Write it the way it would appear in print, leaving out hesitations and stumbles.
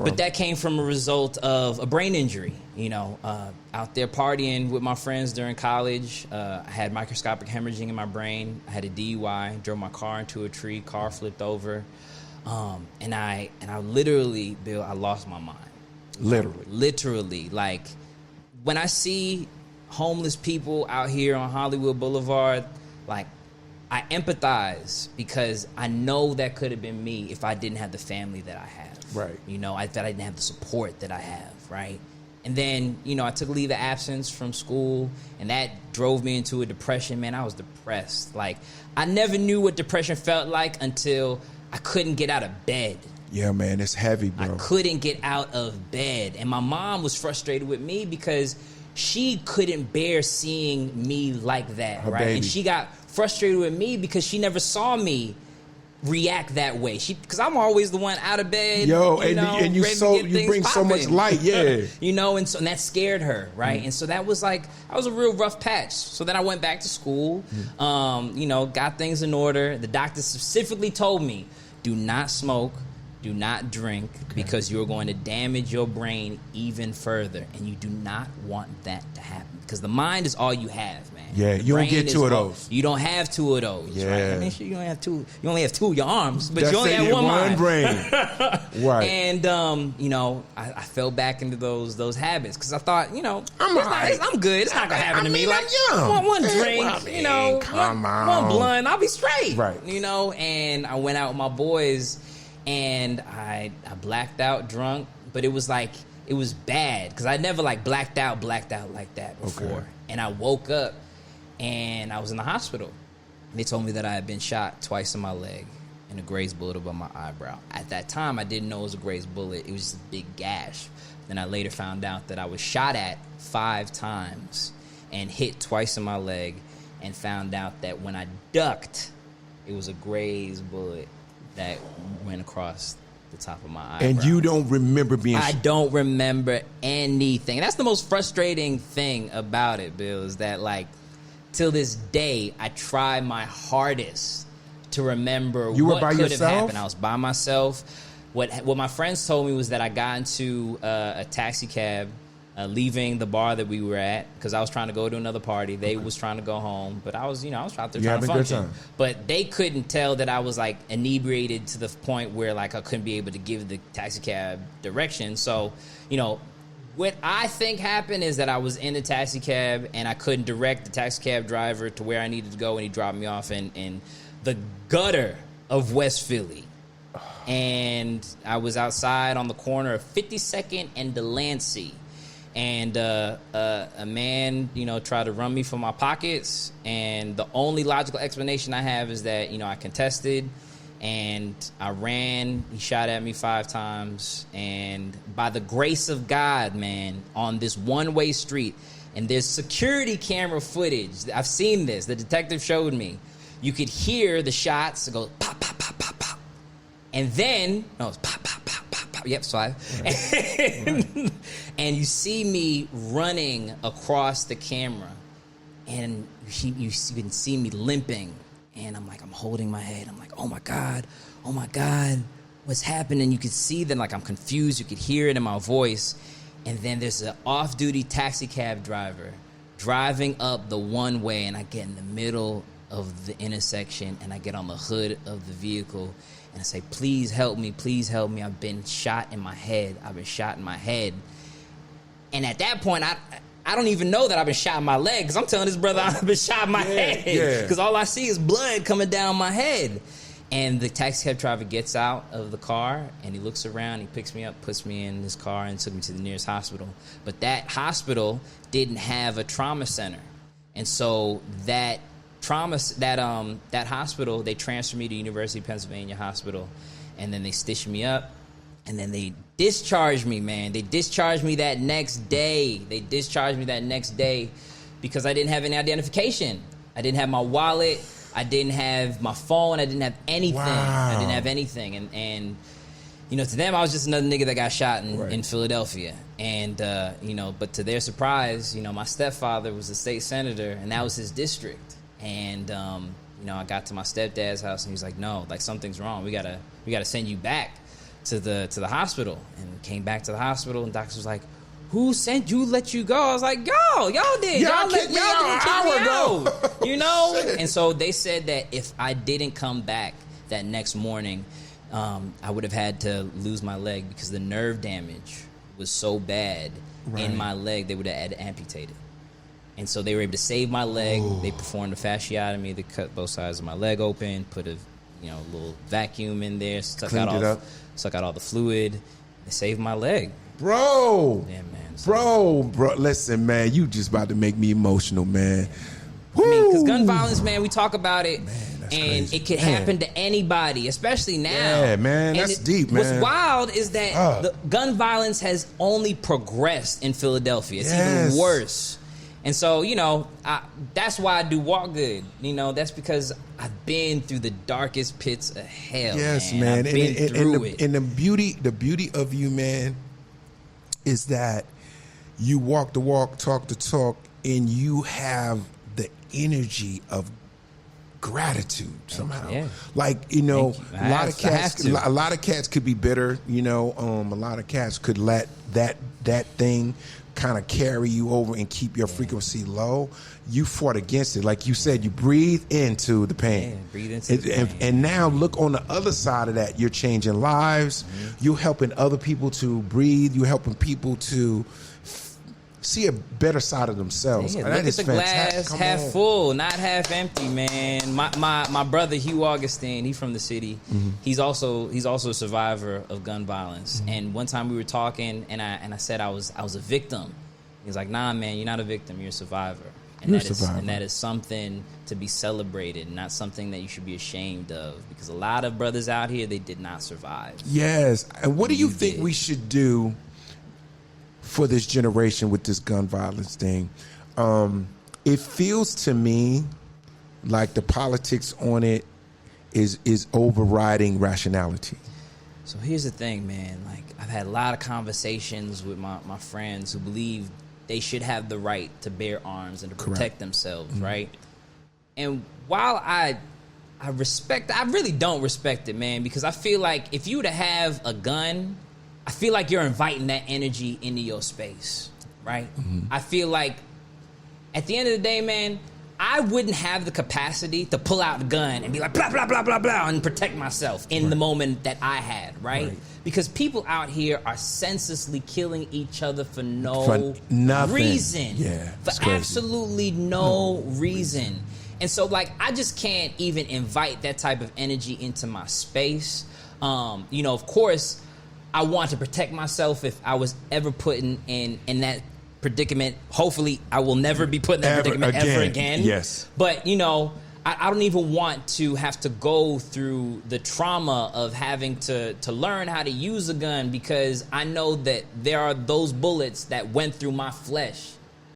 But that came from a result of a brain injury. Out there partying with my friends during college, I had microscopic hemorrhaging in my brain. I had a DUI, drove my car into a tree, car flipped over. And I literally, Bill, I lost my mind. Literally. Like, when I see homeless people out here on Hollywood Boulevard, like, I empathize because I know that could have been me if I didn't have the family that I have. Right. I thought I didn't have the support that I have, right? And then, I took leave of absence from school, and that drove me into a depression. Man, I was depressed. Like, I never knew what depression felt like until I couldn't get out of bed. Yeah, man, it's heavy, bro. I couldn't get out of bed. And my mom was frustrated with me because she couldn't bear seeing me like that, Her right? baby. And she got frustrated with me because she never saw me react that way. Because I'm always the one out of bed. And you bring so much light, yeah. And that scared her, right? And so that was a real rough patch. So then I went back to school, got things in order. The doctor specifically told me, do not smoke, do not drink, because you're going to damage your brain even further. And you do not want that to happen. Because the mind is all you have, man. Yeah, you don't get two of those. You don't have two of those, yeah. right? I mean, sure, you only have two of your arms, but you only have one mind. Brain. Right. And, I fell back into those habits because I thought, I'm good. It's not going to happen to me. Like, one drink, one blunt, I'll be straight. Right. And I went out with my boys and I blacked out drunk, but it was bad because I never blacked out like that before. Okay. And I woke up and I was in the hospital. They told me that I had been shot twice in my leg and a grazed bullet above my eyebrow. At that time, I didn't know it was a grazed bullet. It was just a big gash. Then I later found out that I was shot at 5 times and hit twice in my leg, and found out that when I ducked, it was a grazed bullet that went across the top of my eyebrow. And you don't remember being I don't remember anything. And that's the most frustrating thing about it, Bill, is that, till this day, I try my hardest to remember what could have happened. I was by myself. What my friends told me was that I got into a taxi cab leaving the bar that we were at because I was trying to go to another party. They was trying to go home, but I was out there trying to function. But they couldn't tell that I was inebriated to the point where I couldn't be able to give the taxi cab direction. So, what I think happened is that I was in the taxi cab and I couldn't direct the taxi cab driver to where I needed to go, and he dropped me off in the gutter of West Philly. And I was outside on the corner of 52nd and Delancey. And a man, tried to run me for my pockets. And the only logical explanation I have is that, I contested and I ran. He shot at me 5 times. And by the grace of God, man, on this one-way street, and there's security camera footage. I've seen this. The detective showed me. You could hear the shots go pop, pop, pop, pop, pop. And then, it's pop, pop, pop, pop, pop. Yep, 5. Right. And you see me running across the camera. And you can see me limping. And I'm holding my head. I'm like, oh my God, what's happening? You could see that, I'm confused. You could hear it in my voice. And then there's an off-duty taxi cab driver driving up the one way, and I get in the middle of the intersection, and I get on the hood of the vehicle, and I say, please help me, I've been shot in my head. And at that point, I don't even know that I've been shot in my leg, because I'm telling this brother I've been shot in my head, because all I see is blood coming down my head. And the taxi cab driver gets out of the car, and he looks around, he picks me up, puts me in his car, and took me to the nearest hospital. But that hospital didn't have a trauma center. And so that hospital, they transferred me to University of Pennsylvania Hospital, and then they stitched me up, and then they discharged me, man. They discharged me that next day. Because I didn't have any identification. I didn't have my wallet. I didn't have my phone. I didn't have anything. Wow. I didn't have anything. And to them, I was just another nigga that got shot in Philadelphia. And, but to their surprise, my stepfather was a state senator, and that was his district. And, I got to my stepdad's house, and he was like, no, something's wrong. We gotta send you back. to the hospital, and came back to the hospital, and doctor was like, who sent you, let you go? I was like, y'all did. Y'all kicked me out. You know? And so they said that if I didn't come back that next morning, I would have had to lose my leg because the nerve damage was so bad in my leg, they would have had to amputate it. And so they were able to save my leg. Ooh. They performed a fasciotomy. They cut both sides of my leg open, put a little vacuum in there, suck out all the fluid. They saved my leg. Bro. Yeah, man. Bro, listen, man, you just about to make me emotional, man. I mean, because gun violence, man, we talk about it, man, and crazy. It could happen to anybody, especially now. Yeah, man, that's deep, man. What's wild is that the gun violence has only progressed in Philadelphia. It's even worse. And so, that's why I do Walk Good. That's because I've been through the darkest pits of hell. Yes, man. I've been through it. And the beauty of you, man, is that you walk the walk, talk the talk, and you have the energy of gratitude somehow. Yeah. Like, a lot of cats could be bitter, a lot of cats could let that thing kind of carry you over and keep your frequency low. You fought against it. Like you said, you breathe into the pain. Yeah, breathe into the pain. And now look on the other side of that. You're changing lives. Mm-hmm. You're helping other people to breathe. You're helping people to see a better side of themselves. Yeah, look at the glass half full, not half empty, man. My brother Hugh Augustine, he's from the city. Mm-hmm. He's also a survivor of gun violence. Mm-hmm. And one time we were talking, and I said I was a victim. He's like, nah, man, you're not a victim. You're a survivor. And that is something to be celebrated, not something that you should be ashamed of. Because a lot of brothers out here, they did not survive. Yes. And what do you think we should do for this generation with this gun violence thing? It feels to me like the politics on it is overriding rationality. So here's the thing, man. Like, I've had a lot of conversations with my friends who believe they should have the right to bear arms and to protect themselves, mm-hmm. right? And while I really don't respect it, man, because I feel like if you were to have a gun, I feel like you're inviting that energy into your space, right? Mm-hmm. I feel like at the end of the day, man, I wouldn't have the capacity to pull out the gun and be like, blah, blah, blah, blah, blah, and protect myself in the moment that I had, right? Because people out here are senselessly killing each other for no reason. Yeah, for absolutely no reason. And so, like, I just can't even invite that type of energy into my space. Of course, I want to protect myself if I was ever put in that predicament. Hopefully, I will never be put in that predicament ever again. Yes. But, I don't even want to have to go through the trauma of having to learn how to use a gun, because I know that there are those bullets that went through my flesh